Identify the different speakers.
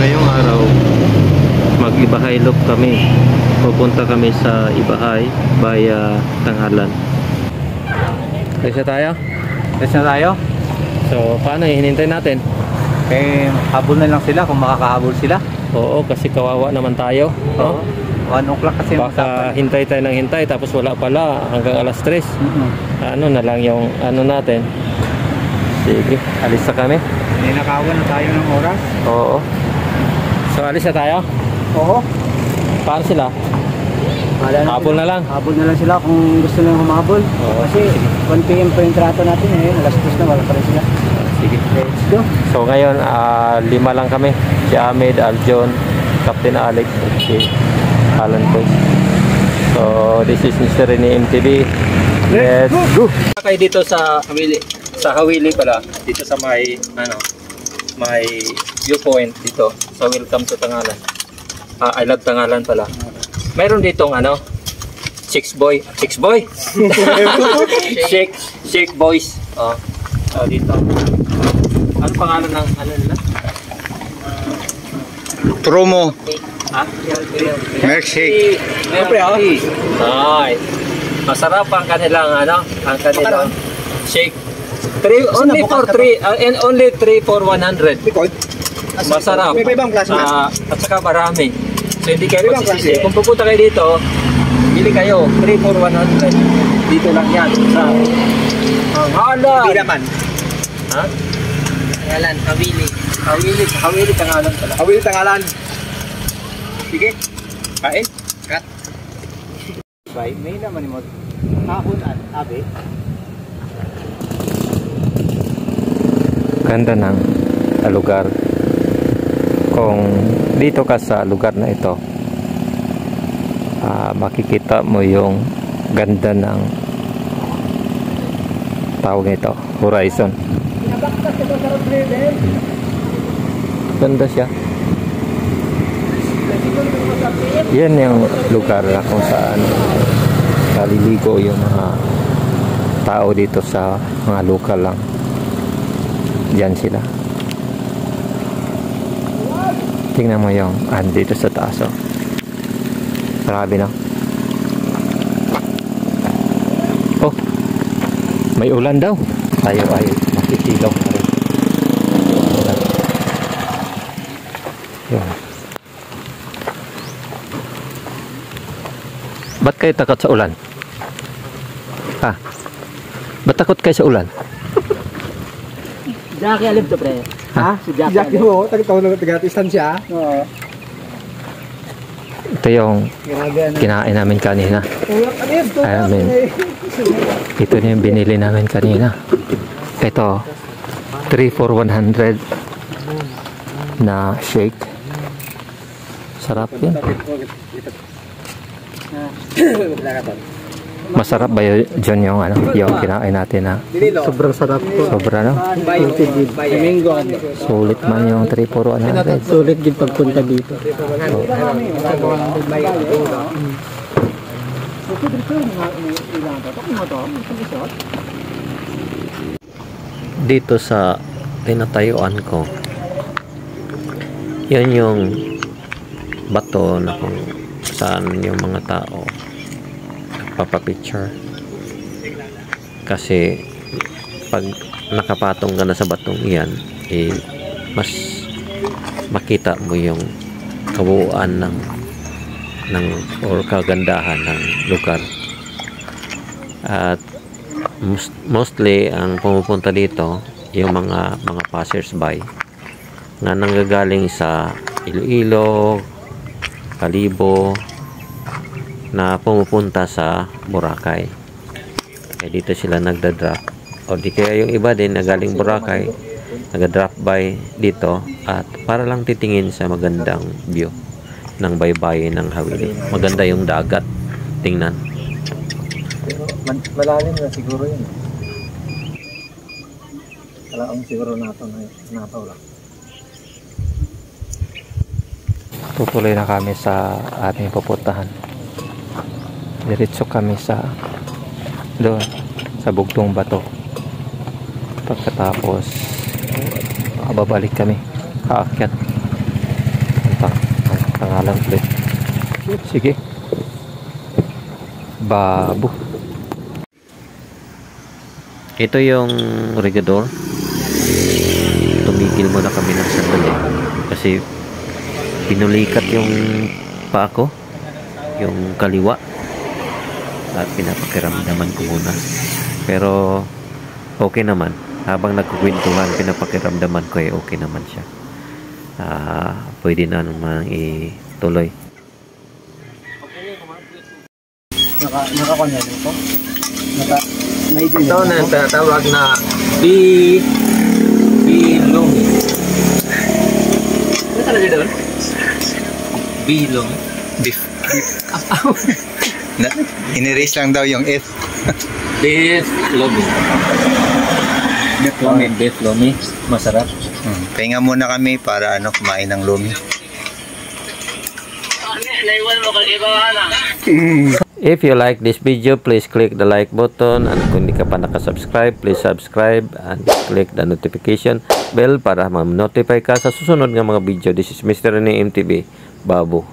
Speaker 1: Ngayong araw, mag-Ibahay loop kami. Pupunta kami sa Ibahay via Tanghalan. Ready tayo?
Speaker 2: Ready na tayo?
Speaker 1: So, paano hinintay natin?
Speaker 2: Eh, habol na lang sila kung makakahabol sila.
Speaker 1: Oo, kasi kawawa naman tayo. No?
Speaker 2: 1 o'clock kasi.
Speaker 1: Baka hintay tayo ng hintay tapos wala pala hanggang alas 3. Ano na lang yung ano natin. Sige, alis na kami.
Speaker 2: Ninakawan na tayo ng oras.
Speaker 1: Oo. So, alis na tayo?
Speaker 2: Oo.
Speaker 1: Paano sila? Habol na lang.
Speaker 2: Habol na lang sila kung gusto nilang humabol.
Speaker 1: Oo.
Speaker 2: Kasi 1 PM pa yung trato natin eh. Alas 3 na, wala pa rin sila.
Speaker 1: Sige.
Speaker 2: Let's go.
Speaker 1: So ngayon, 5 lang kami. Si Ahmed, Aljon, Captain Alex, at si Alan Poy. So this is Mr. Rene MTV. Let's go! Kayo dito sa Hawili. Sa Hawili pala. Dito sa may, may viewpoint dito. Sa Welcome to Tanghalan. I love Tanghalan pala. Mayroon ditong Shake Boy. Shake Boys. Dito. Ano pangalan ng nila?
Speaker 2: Promo.
Speaker 1: Milkshake. Ay. Masarap ang kanilang shake. Only for 3 for 100. Masarap.
Speaker 2: May ibang klase na.
Speaker 1: At saka marami. So hindi kayo magsisisi. Kung pupunta kayo dito, bili kayo 3 for 100. Dito lang yan. Ang halan.
Speaker 2: Hindi naman.
Speaker 1: Ha?
Speaker 3: Tanghalan, Hawili.
Speaker 1: Hawili Tanghalan pala.
Speaker 2: Hawili Tanghalan.
Speaker 1: Sige. Kain.
Speaker 3: Cut.
Speaker 2: May naman mo. Hapon at abe.
Speaker 1: Ganda ng lugar. Kung dito ka sa lugar na ito, makikita mo yung ganda ng tawag nito, horizon. Ganda siya. Yan yung lugar na kung saan naliligo yung mga tao dito sa mga lokal lang. Diyan sila. Tingnan mo yung dito sa taas. Grabe na. Oh, may ulan daw. Tayo ay makikilaw pa rin. Yun. Ba't kayo takot sa ulan? Ha? Ba't takot kayo sa ulan?
Speaker 3: Jackie Alib to, pre.
Speaker 2: Ha? Si Jackie mo, taga-taga-tistan siya. Oo.
Speaker 1: Ito yung kinain namin kanina. Ito na yung binili namin kanina. Ito, 3 for 100 na shake. Sarap yun. Masarap ba yun yung yung kinain natin na?
Speaker 2: Sobrang sarap po.
Speaker 1: Sobra sulit man yung 3 for 100.
Speaker 2: Sulit din pagpunta dito.
Speaker 1: Dito sa tinatayuan ko, yan yung bato na kung saan yung mga tao nagpapapicture. Kasi pag nakapatong ka na sa batong iyan, mas makita mo yung kabuuan ng or kagandahan ng lugar. At mostly ang pumupunta dito yung mga passers-by na nanggagaling sa Iloilo, Kalibo, na pumupunta sa Boracay. Kaya dito sila nagda-drop. O di kaya yung iba din na galing Boracay, nag-drop by dito at para lang titingin sa magandang view ng baybayin ng Hawili. Maganda yung dagat. Tingnan.
Speaker 2: Malalim na siguro yun. Wala akong siguro nataw lang.
Speaker 1: Tutuloy na kami sa aming pupuntahan. Diretso kami sa doon sa bugtong bato. Pagkatapos babalik kami, aakyat. lang pre. Sige. Babo. Ito yung regador. Tumigil muna kami ng sandali kasi pinulikat yung paa ko, yung kaliwa, at pinapakiramdaman ko muna. Pero okay naman. Habang nagkukwentuhan, pinapakiramdaman ko okay naman siya. Pwede na naman ituloy.
Speaker 2: Nakakunya nito? May din.
Speaker 3: Ito na tinatawag na bilong. Ano talaga doon? Bilong.
Speaker 4: Beef. Inerase lang daw yung F.
Speaker 3: Beef lomi. Beef lomi. Beef lomi. Masarap.
Speaker 4: Pahinga muna kami para kumain ng lumi.
Speaker 1: If you like this video, please click the like button, and kung hindi ka pa nakasubscribe, please subscribe and click the notification bell para ma-notify ka sa susunod ng mga video. This is Mr. Rene MTV Babu.